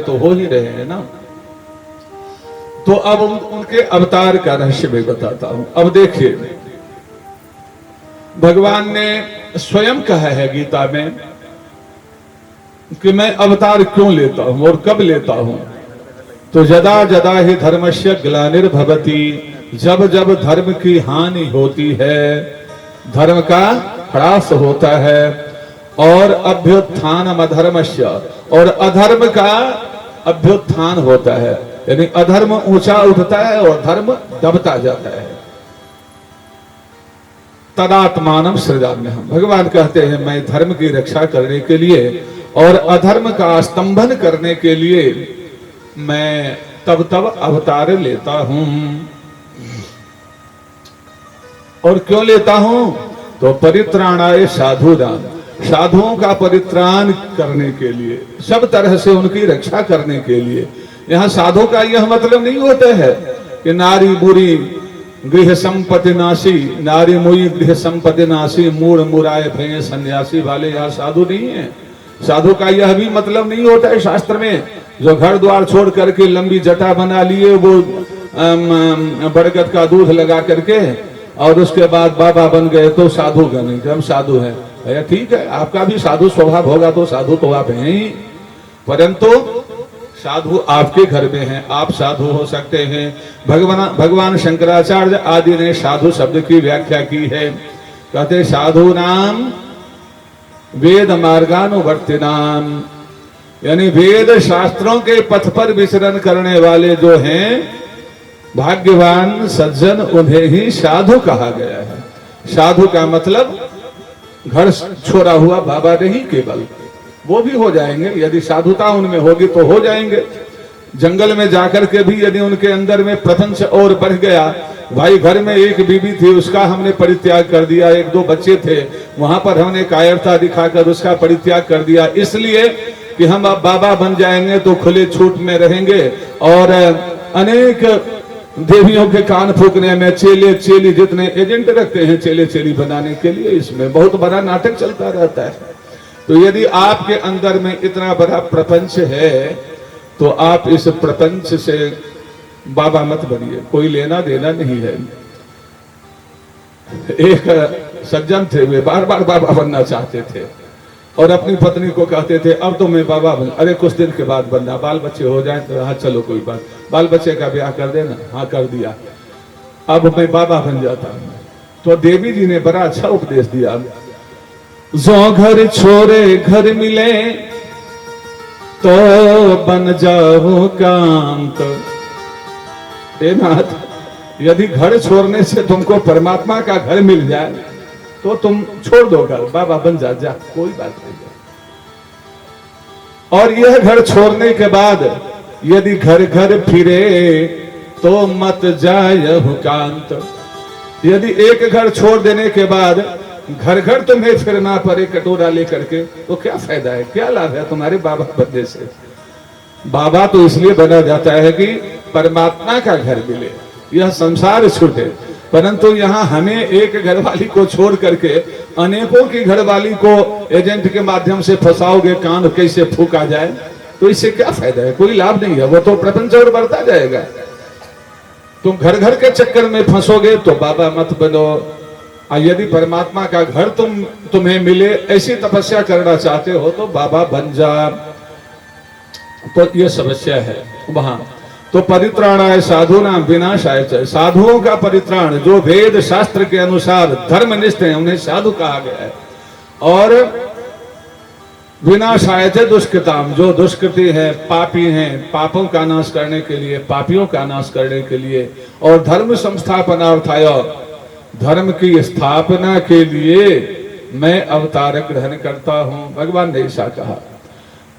तो हो ही रहे हैं ना। तो अब उनके अवतार का रहस्य मैं बताता हूं। अब देखिए, भगवान ने स्वयं कहा है गीता में कि मैं अवतार क्यों लेता हूं और कब लेता हूं। तो जदा जदा ही धर्मस्य ग्लानिर्भवति, जब जब धर्म की हानि होती है, धर्म का ह्रास होता है, और अभ्युत्थान अधर्मस्य, और अधर्म का अभ्युत्थान होता है, यानी अधर्म ऊंचा उठता है और धर्म दबता जाता है। तदात्मानम सृजाम्यहम्, भगवान कहते हैं मैं धर्म की रक्षा करने के लिए और अधर्म का स्तंभन करने के लिए मैं तब तब अवतार लेता हूं। और क्यों लेता हूं? तो परित्राणाय साधुनां, साधुओं का परित्राण करने के लिए, सब तरह से उनकी रक्षा करने के लिए। यहां साधु का यह मतलब नहीं होता है कि नारी बुरी गृह संपत्ति नाशी, नारी मुई गृह संपत्ति नाशी, मूढ़ मुराय भय सन्यासी वाले यहाँ साधु नहीं है। साधु का यह भी मतलब नहीं होता है शास्त्र में, जो घर द्वार छोड़ करके लंबी जटा बना लिए, वो बरगद का दूध लगा करके और उसके बाद बाबा बन गए तो साधु बने, हम साधु हैं। भैया ठीक है, आपका भी साधु स्वभाव होगा तो साधु तो आप हैं ही, परंतु साधु आपके घर में हैं, आप साधु हो सकते हैं। भगवान शंकराचार्य आदि ने साधु शब्द की व्याख्या की है। कहते साधु नाम वेद मार्गानुवर्तिनाम, यानी वेद शास्त्रों के पथ पर विचरण करने वाले जो हैं भाग्यवान सज्जन, उन्हें ही साधु कहा गया है। साधु का मतलब घर छोड़ा हुआ बाबा नहीं केवल, वो भी हो जाएंगे यदि साधुता उनमें होगी तो हो जाएंगे। जंगल में जाकर के भी यदि उनके अंदर में प्रपंच और बढ़ गया, भाई घर में एक बीबी थी उसका हमने परित्याग कर दिया, एक दो बच्चे थे वहां पर हमने कायरता दिखाकर उसका परित्याग कर दिया, इसलिए कि हम अब बाबा बन जाएंगे तो खुले छूट में रहेंगे और अनेक देवियों के कान फूकने में चेले चेली जितने एजेंट रखते हैं चेले चेली बनाने के लिए, इसमें बहुत बड़ा नाटक चलता रहता है। तो यदि आपके अंदर में इतना बड़ा प्रपंच है तो आप इस प्रपंच से बाबा मत बनिए, कोई लेना देना नहीं है। एक सज्जन थे, वे बार बार बाबा बनना चाहते थे और अपनी पत्नी को कहते थे अब तो मैं बाबा बन, अरे कुछ दिन के बाद बनना, बाल बच्चे हो जाए तो हाँ चलो कोई बात, बाल बच्चे का ब्याह कर देना, हाँ कर दिया, अब मैं बाबा बन जाता हूं। तो देवी जी ने बड़ा अच्छा उपदेश दिया, जो घर छोड़े घर मिले तो बन जाओ कांत। नाथ, यदि घर छोड़ने से तुमको परमात्मा का घर मिल जाए तो तुम छोड़ दो घर, बाबा बन जा, कोई बात नहीं। और यह घर छोड़ने के बाद यदि घर घर फिरे तो मत जाए कांत। यदि एक घर छोड़ देने के बाद घर घर तुम्हें फिरना पड़े कटोरा लेकर के, तो क्या फायदा है, क्या लाभ है तुम्हारे बाबा बनने से। बाबा तो इसलिए बना जाता है कि परमात्मा का घर मिले, यह संसार छूटे, परंतु यहाँ हमें एक घरवाली को छोड़ करके अनेकों की घरवाली को एजेंट के माध्यम से फंसाओगे, कान कैसे फूका जाए, तो इससे क्या फायदा है, कोई लाभ नहीं है, वो तो प्रपंच और बढ़ता जाएगा। तुम घर घर के चक्कर में फंसोगे तो बाबा मत बनो। यदि परमात्मा का घर तुम्हें मिले, ऐसी तपस्या करना चाहते हो तो बाबा बन जा। तो यह समस्या है वहां। तो परित्राणाय साधूनां विनाशाय च, साधुओं का परित्राण जो वेद शास्त्र के अनुसार धर्मनिष्ठ हैं उन्हें साधु कहा गया है, और विनाशाय च दुष्कृताम, जो दुष्कृति है, पापी हैं, पापों का नाश करने के लिए, पापियों का नाश करने के लिए, और धर्म संस्थापनार्थाय, धर्म की स्थापना के लिए मैं अवतार ग्रहण करता हूं। भगवान ने ऐसा कहा।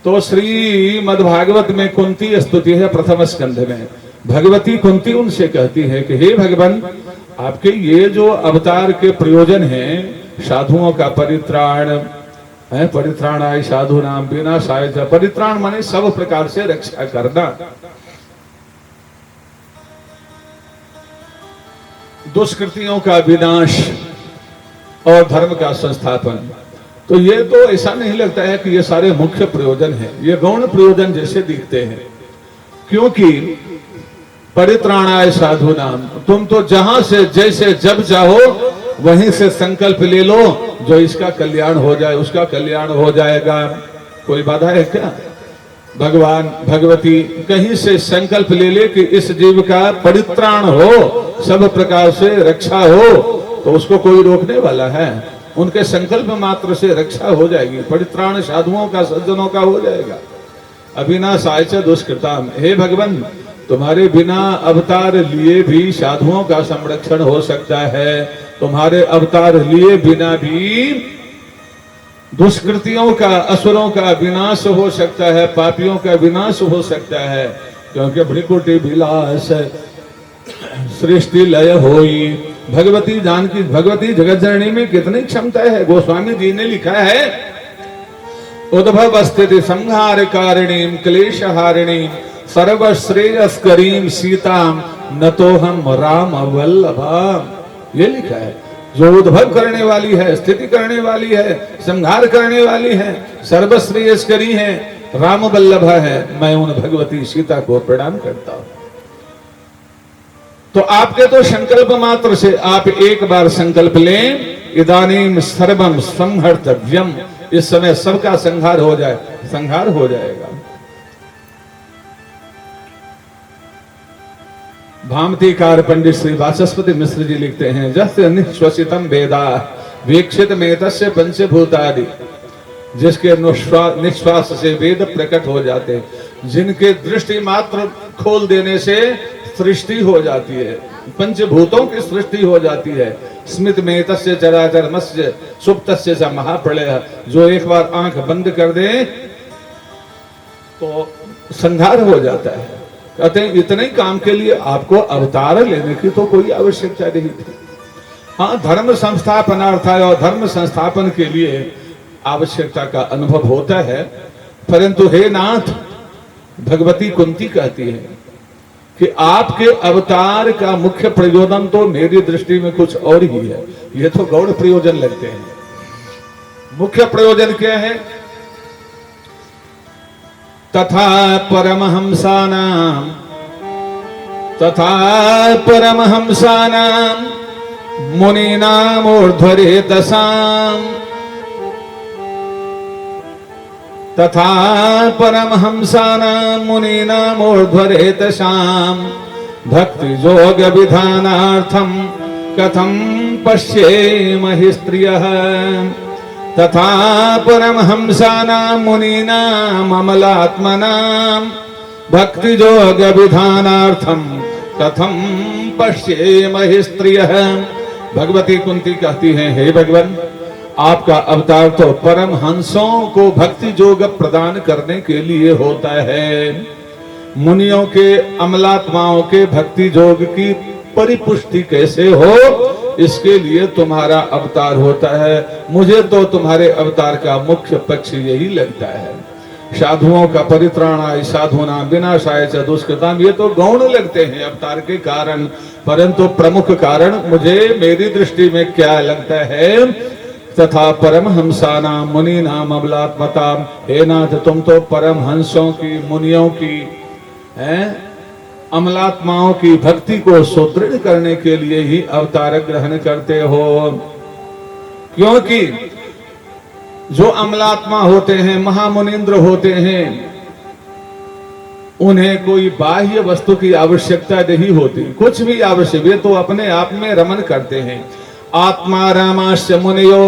तो श्रीमद् भागवत में कुंती स्तुति है प्रथम स्कंध में। भगवती कुंती उनसे कहती है कि हे भगवान, आपके ये जो अवतार के प्रयोजन हैं, साधुओं का परित्राण है, परित्राणाय साधूनां विनाशाय च, परित्राण माने सब प्रकार से रक्षा करना, दुष्कृतियों का विनाश और धर्म का संस्थापन। तो ये तो ऐसा नहीं लगता है कि ये सारे मुख्य प्रयोजन हैं, ये गौण प्रयोजन जैसे दिखते हैं। क्योंकि परित्राणाय साधु नाम, तुम तो जहां से जैसे जब चाहो वहीं से संकल्प ले लो, जो इसका कल्याण हो जाए उसका कल्याण हो जाएगा। कोई बाधा है क्या? भगवान भगवती कहीं से संकल्प ले ले कि इस जीव का परित्राण हो, सब प्रकार से रक्षा हो, तो उसको कोई रोकने वाला है? उनके संकल्प मात्र से रक्षा हो जाएगी। परित्राण साधुओं का, सज्जनों का हो जाएगा। अविनाशाय च दुष्कृताम, हे भगवान तुम्हारे बिना अवतार लिए भी साधुओं का संरक्षण हो सकता है, तुम्हारे अवतार लिए बिना भी दुष्कृतियों का, असुरों का विनाश हो सकता है, पापियों का विनाश हो सकता है। क्योंकि भृकुटी विलास सृष्टि लय होई, भगवती जानकी, भगवती जगत जननी में कितनी क्षमता है। गोस्वामी जी ने लिखा है, उद्भव स्थिति संहार कारिणीम क्लेश हारिणीम सर्वश्रेयस्करीम सीताम नतोहम राम वल्लभाम। ये लिखा है, जो उद्भव करने वाली है, स्थिति करने वाली है, संहार करने वाली है, सर्वश्रेयस्करी है, राम वल्लभा है, मैं उन भगवती सीता को प्रणाम करता हूं। तो आपके तो संकल्प मात्र से, आप एक बार संकल्प लें, इदानीम सर्वम संहर्तव्यम, इस समय सबका संहार हो जाए, संहार हो जाएगा। भामतीकार पंडित श्री वाचस्पति मिश्र जी लिखते हैं, जस्य निश्वसितम वेदा वीक्षित में तस्य पंचभूतादि, जिसके निश्वास से वेद प्रकट हो जाते, जिनके दृष्टि मात्र खोल देने से सृष्टि हो जाती है, पंचभूतों की सृष्टि हो जाती है। स्मित में तस्य चराचर मत्स्य सुप्तस्य च महाप्रलय, जो एक बार आंख बंद कर दे तो संहार हो जाता है। कहते हैं इतने काम के लिए आपको अवतार लेने की तो कोई आवश्यकता नहीं थी। हाँ, धर्म संस्थापनार्थाय और धर्म संस्थापन के लिए आवश्यकता का अनुभव होता है, परंतु हे नाथ, भगवती कुंती कहती है कि आपके अवतार का मुख्य प्रयोजन तो मेरी दृष्टि में कुछ और ही है। ये तो गौण प्रयोजन लगते हैं। मुख्य प्रयोजन क्या है? तथा परमहंसानां मुनीनां ऊर्ध्वरेतसाम्, तथा परमहंसानां मुनीनां ऊर्ध्वरेतसाम् भक्ति योग विधानार्थं कथं पश्येमहि स्त्रियः, तथा परमहंसानां मुनीनां अमलात्मनां भक्ति योग विधानार्थं कथं पश्येमहि स्त्रियः। भगवती कुंती कहती हैं, हे भगवान, आपका अवतार तो परमहंसों को भक्ति योग प्रदान करने के लिए होता है। मुनियों के, अमलात्माओं के भक्ति योग की परिपुष्टि कैसे हो, इसके लिए तुम्हारा अवतार होता है। मुझे तो तुम्हारे अवतार का मुख्य पक्ष यही लगता है। साधुओं का परित्राणाय साधूनां विनाशाय च दुष्कृताम, ये तो गौण लगते हैं अवतार के कारण, परंतु प्रमुख कारण मुझे मेरी दृष्टि में क्या लगता है? तथा परमहंसानां मुनीनां अमलात्मताम्, हे नाथ, तुम तो परमहंसों की, मुनियों की, अमलात्माओं की भक्ति को सुदृढ़ करने के लिए ही अवतार ग्रहण करते हो। क्योंकि जो अमलात्मा होते हैं, महामुनीन्द्र होते हैं, उन्हें कोई बाह्य वस्तु की आवश्यकता नहीं होती, कुछ भी आवश्यक, वे तो अपने आप में रमण करते हैं। आत्मा रामाश्च मुनियो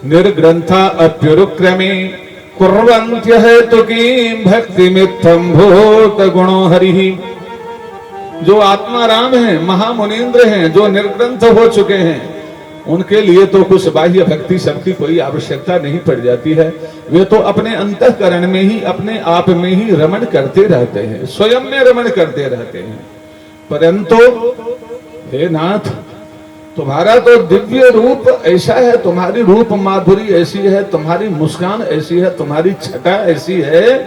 निर्ग्रंथा अप्युरुक्रमे कुर्वन्त्य हेतुकीं भक्तिमित्थं भूत गुणो हरिः। जो आत्मा राम है, महामुनीन्द्र हैं, जो निर्ग्रंथ हो चुके हैं, उनके लिए तो कुछ बाह्य भक्ति सबकी कोई आवश्यकता नहीं पड़ जाती है। वे तो अपने अंतःकरण में ही, अपने आप में ही रमण करते रहते हैं, स्वयं में रमण करते रहते हैं। परंतु हे नाथ, तुम्हारा तो दिव्य रूप ऐसा है, तुम्हारी रूप माधुरी ऐसी है, तुम्हारी मुस्कान ऐसी है, तुम्हारी छटा ऐसी है,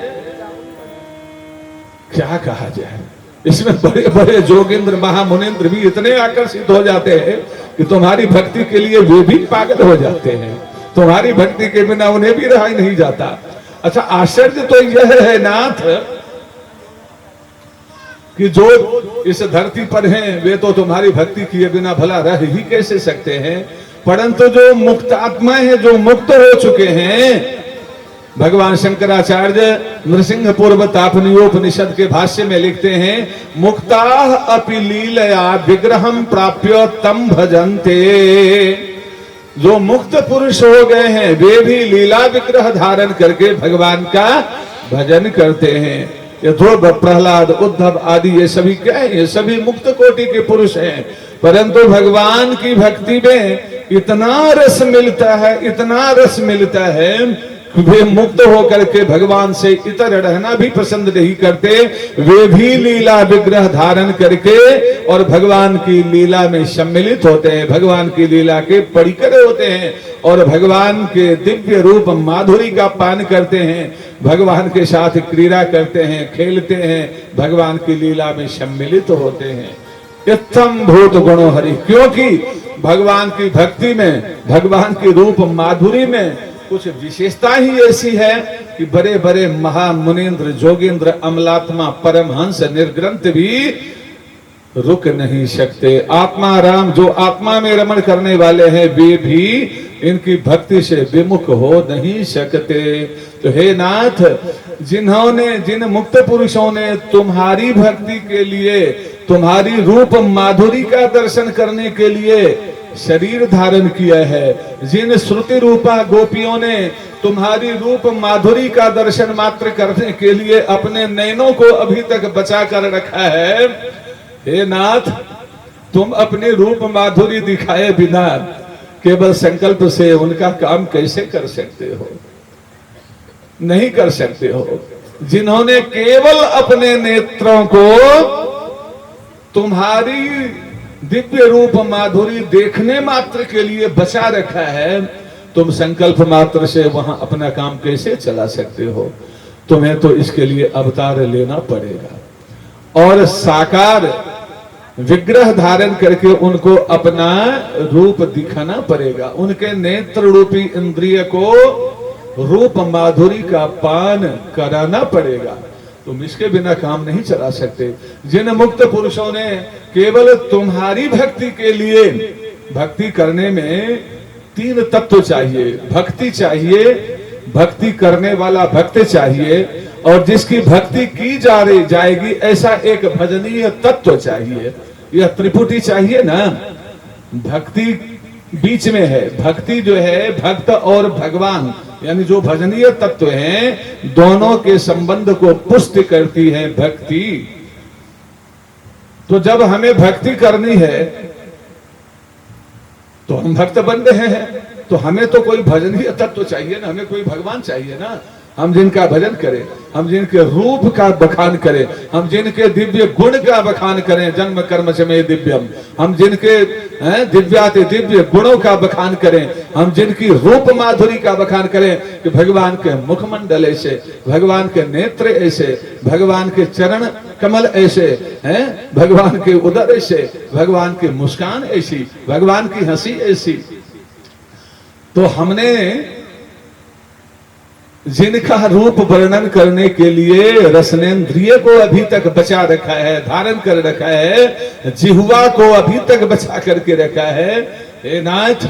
क्या कहा जाए। इसमें बड़े बड़े जोगिंद्र, महामुनिन्द्र भी इतने आकर्षित हो जाते हैं कि तुम्हारी भक्ति के लिए वे भी पागल हो जाते हैं। तुम्हारी भक्ति के बिना उन्हें भी रहा ही नहीं जाता। अच्छा, आश्चर्य तो यह है नाथ कि जो इस धरती पर हैं वे तो तुम्हारी भक्ति किए बिना भला रह ही कैसे सकते हैं, परंतु जो मुक्त आत्मा है, जो मुक्त हो चुके हैं, भगवान शंकराचार्य नृसिंह पूर्व तापनीयोपनिषद के भाष्य में लिखते हैं, मुक्ता अपि लीलया विग्रहम प्राप्य तम भजन्ते। जो मुक्त पुरुष हो गए हैं वे भी लीला विग्रह धारण करके भगवान का भजन करते हैं। ये ध्रुव, प्रहलाद, उद्धव आदि ये सभी क्या है? ये सभी मुक्त कोटि के पुरुष हैं, परंतु भगवान की भक्ति में इतना रस मिलता है, इतना रस मिलता है, वे मुक्त होकर के भगवान से इतर रहना भी पसंद नहीं करते। वे भी लीला विग्रह धारण करके और भगवान की लीला में सम्मिलित होते हैं, भगवान की लीला के पढ़िकर होते हैं और भगवान के दिव्य रूप माधुरी का पान करते हैं, भगवान के साथ क्रीड़ा करते हैं, खेलते हैं, भगवान की लीला में सम्मिलित होते हैं। इत्थम भूत गुणो हरि, क्योंकि भगवान की भक्ति में, भगवान की रूप माधुरी में कुछ विशेषता ही ऐसी है कि बड़े बड़े महामुनीन्द्र, जोगेंद्र, अमलात्मा, परमहंस, निर्ग्रंथ भी रुक नहीं सकते। आत्मा राम, जो आत्मा में रमण करने वाले हैं, वे भी इनकी भक्ति से विमुख हो नहीं सकते। तो हे नाथ, जिन मुक्त पुरुषों ने तुम्हारी भक्ति के लिए, तुम्हारी रूप माधुरी का दर्शन करने के लिए शरीर धारण किया है, जिन श्रुति रूपा गोपियों ने तुम्हारी रूप माधुरी का दर्शन मात्र करने के लिए अपने नयनों को अभी तक बचा कर रखा है, हे नाथ, तुम अपनी रूप माधुरी दिखाए बिना केवल संकल्प से उनका काम कैसे कर सकते हो? नहीं कर सकते हो। जिन्होंने केवल अपने नेत्रों को तुम्हारी दिव्य रूप माधुरी देखने मात्र के लिए बचा रखा है, तुम संकल्प मात्र से वहां अपना काम कैसे चला सकते हो? तुम्हें तो इसके लिए अवतार लेना पड़ेगा और साकार विग्रह धारण करके उनको अपना रूप दिखाना पड़ेगा। उनके नेत्र रूपी इंद्रिय को रूप माधुरी का पान कराना पड़ेगा। तुम इसके बिना काम नहीं चला सकते। जिन मुक्त पुरुषों ने केवल तुम्हारी भक्ति के लिए, भक्ति करने में 3 तत्व चाहिए, भक्ति चाहिए, भक्ति करने वाला भक्त चाहिए, और जिसकी भक्ति की जाएगी ऐसा एक भजनीय तत्व चाहिए। यह त्रिपुटी चाहिए ना। भक्ति बीच में है, भक्ति जो है भक्त और भगवान यानी जो भजनीय तत्व हैं, दोनों के संबंध को पुष्टि करती है भक्ति। तो जब हमें भक्ति करनी है तो हम भक्त बन रहे हैं, तो हमें तो कोई भजनीय तत्व चाहिए ना, हमें कोई भगवान चाहिए ना। हम जिनका भजन करें, हम जिनके रूप का बखान करें, हम जिनके दिव्य गुण का बखान करें, जन्म कर्म से में दिव्यम, हम जिनके दिव्याति दिव्य गुणों का बखान करें, हम जिनकी रूप माधुरी का बखान करें कि भगवान के मुखमंडल ऐसे, भगवान के नेत्र ऐसे, भगवान के चरण कमल ऐसे हैं, भगवान के उदर ऐसे, भगवान की मुस्कान ऐसी, भगवान की हंसी ऐसी। तो हमने जिनका रूप वर्णन करने के लिए रसनेन्द्रिय को अभी तक बचा रखा है, धारण कर रखा है, जिह्वा को अभी तक बचा करके रखा है, हे नाथ,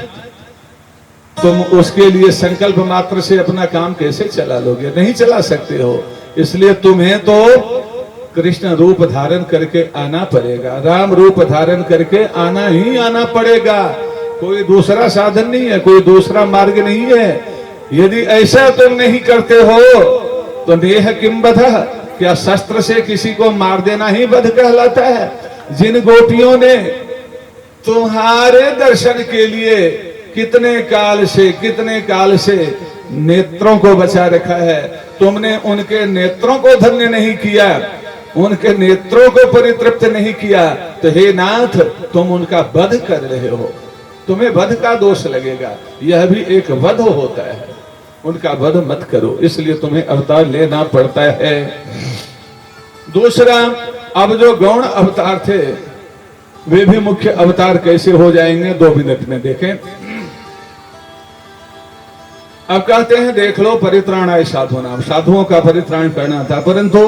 तुम उसके लिए संकल्प मात्र से अपना काम कैसे चला लोगे? नहीं चला सकते हो। इसलिए तुम्हें तो कृष्ण रूप धारण करके आना पड़ेगा, राम रूप धारण करके आना ही आना पड़ेगा। कोई दूसरा साधन नहीं है, कोई दूसरा मार्ग नहीं है। यदि ऐसा तुम नहीं करते हो तो नेह किम बधः, क्या शस्त्र से किसी को मार देना ही वध कहलाता है? जिन गोपियों ने तुम्हारे दर्शन के लिए कितने काल से नेत्रों को बचा रखा है, तुमने उनके नेत्रों को धन्य नहीं किया, उनके नेत्रों को परितृप्त नहीं किया, तो हे नाथ, तुम उनका वध कर रहे हो। तुम्हें वध का दोष लगेगा, यह भी एक वध होता है। उनका वध मत करो, इसलिए तुम्हें अवतार लेना पड़ता है। दूसरा, अब जो गौण अवतार थे वे भी मुख्य अवतार कैसे हो जाएंगे? 2 मिनट में देखें। अब कहते हैं देख लो परित्राणाय साधूनाम, साधुओं का परित्राण करना था, परंतु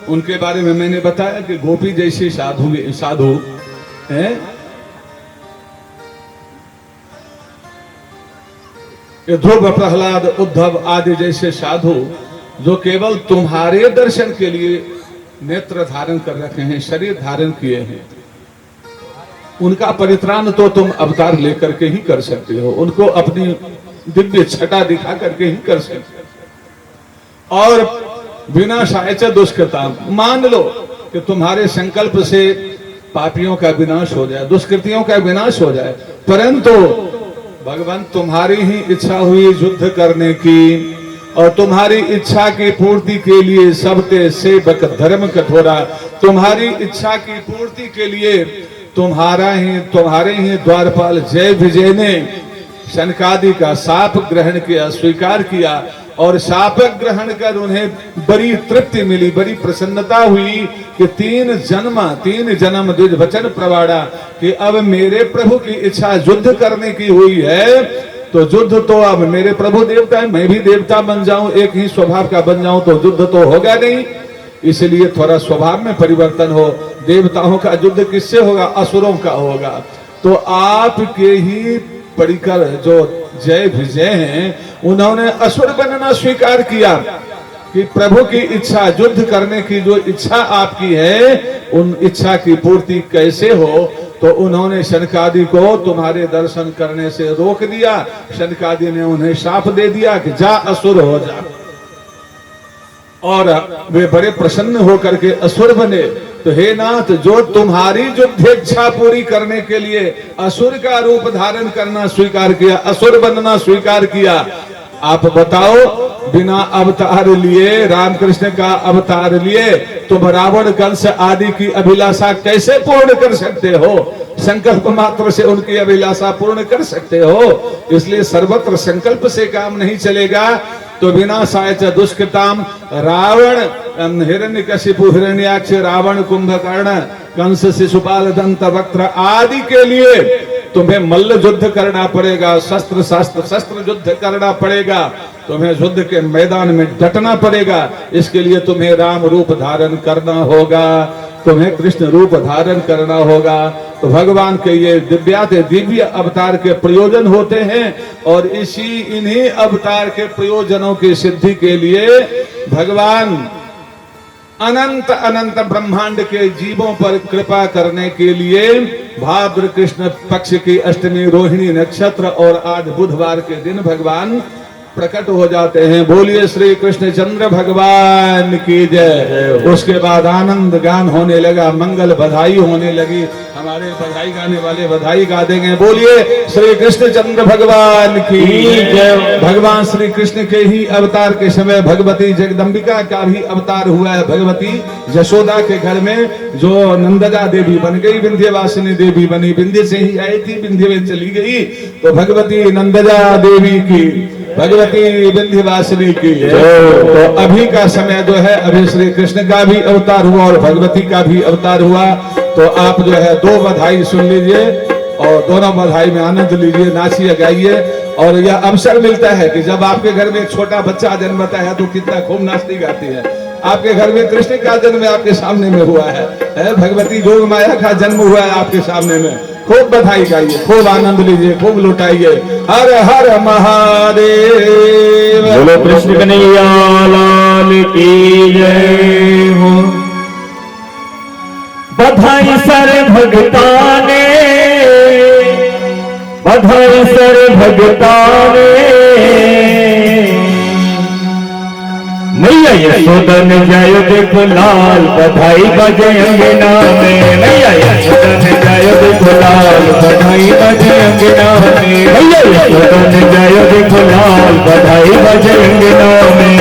उनके बारे में मैंने बताया कि गोपी जैसी साधु हैं, ये ध्रुव प्रहलाद उद्धव आदि जैसे साधु जो केवल तुम्हारे दर्शन के लिए नेत्र धारण कर रखे हैं, शरीर धारण किए हैं, उनका परित्राण तो तुम अवतार लेकर के ही कर सकते हो, उनको अपनी दिव्य छटा दिखा करके ही कर सकते हो। और विनाशाय च दुष्कृताम, मान लो कि तुम्हारे संकल्प से पापियों का विनाश हो जाए, दुष्कृतियों का विनाश हो जाए, परंतु भगवान तुम्हारी ही इच्छा हुई युद्ध करने की, और तुम्हारी इच्छा की पूर्ति के लिए सबते सेवक धर्म कठोरा, तुम्हारी इच्छा की पूर्ति के लिए तुम्हारे ही द्वारपाल जय विजय ने शनकादि का शाप ग्रहण किया, स्वीकार किया, और शाप ग्रहण कर उन्हें बड़ी तृप्ति मिली, बड़ी प्रसन्नता हुई कि 3 जन्म द्विज वचन प्रवाड़ा कि अब मेरे प्रभु की इच्छा युद्ध करने की हुई है, तो युद्ध तो अब मेरे प्रभु देवता है, मैं भी देवता बन जाऊं, एक ही स्वभाव का बन जाऊं, तो युद्ध तो होगा नहीं, इसलिए थोड़ा स्वभाव में परिवर्तन हो। देवताओं का युद्ध किससे होगा? असुरों का होगा। तो आपके ही परिकर जो जय विजय हैं, उन्होंने असुर बनना स्वीकार किया कि प्रभु की इच्छा, युद्ध करने की जो इच्छा आपकी है, उन इच्छा की पूर्ति कैसे हो, तो उन्होंने शनकादि को तुम्हारे दर्शन करने से रोक दिया। शनकादि ने उन्हें शाप दे दिया कि जा असुर हो जा, और वे बड़े प्रसन्न होकर के असुर बने। तो हे नाथ, जो तुम्हारी युद्धेच्छा पूरी करने के लिए असुर का रूप धारण करना स्वीकार किया, असुर बनना स्वीकार किया, आप बताओ बिना अवतार लिए, रामकृष्ण का अवतार लिए तुम रावण कंस आदि की अभिलाषा कैसे पूर्ण कर सकते हो? संकल्प मात्र से उनकी अभिलाषा पूर्ण कर सकते हो? इसलिए सर्वत्र संकल्प से काम नहीं चलेगा। तो विनाशाय च दुष्कृताम, रावण हिरण्यकशिपु हिरण्याक्ष, रावण कुंभकर्ण, कंस शिशुपाल दंत वक्त्र आदि के लिए तुम्हें मल्ल युद्ध करना पड़ेगा, शस्त्र युद्ध करना पड़ेगा, तुम्हें युद्ध के मैदान में डटना पड़ेगा। इसके लिए तुम्हें राम रूप धारण करना होगा, तुम्हें कृष्ण रूप धारण करना होगा। तो भगवान के ये दिव्य अवतार के प्रयोजन होते हैं, और इन्हीं अवतार के प्रयोजनों की सिद्धि के लिए भगवान अनंत अनंत ब्रह्मांड के जीवों पर कृपा करने के लिए भाद्र कृष्ण पक्ष की अष्टमी रोहिणी नक्षत्र और आज बुधवार के दिन भगवान प्रकट हो जाते हैं। बोलिए श्री कृष्ण चंद्र भगवान की जय। उसके बाद आनंद गान होने लगा, मंगल बधाई होने लगी, हमारे बधाई गाने वाले बधाई गा देंगे। बोलिए श्री कृष्ण चंद्र भगवान की जय। भगवान श्री कृष्ण के ही अवतार के समय भगवती जगदम्बिका का भी अवतार हुआ है। भगवती यशोदा के घर में जो नंदजा देवी बन गई, विंध्यवासिनी देवी बनी, विंध्य से ही आई थी, विंध्य में चली गई, तो भगवती नंदजा देवी की, भगवती विंध्यवासिनी की। तो अभी का समय जो है, अभी श्री कृष्ण का भी अवतार हुआ और भगवती का भी अवतार हुआ। तो आप जो है 2 बधाई सुन लीजिए और दोनों बधाई में आनंद लीजिए, नाचिए गाइए। और यह अवसर मिलता है कि जब आपके घर में एक छोटा बच्चा जन्मता है तो कितना खूब नाचती गाती है। आपके घर में कृष्ण का जन्म आपके सामने में हुआ है, भगवती जोग माया का जन्म हुआ है आपके सामने में। खूब बधाई गाइए, खूब आनंद लीजिए, खूब लुटाइए। हर हर महादेव। बोलो कृष्ण कन्हैया लाल की जय हो। बधाई सर भगताने, बधाई सर भगताने, मैया यशोदन जय देखो लाल, बधाई बजे अंगना में। मैया यशोदन जय देखो लाल, बधाई बजे अंगना में। मैया यशोदन जय देखो लाल, बधाई बजे अंगना में।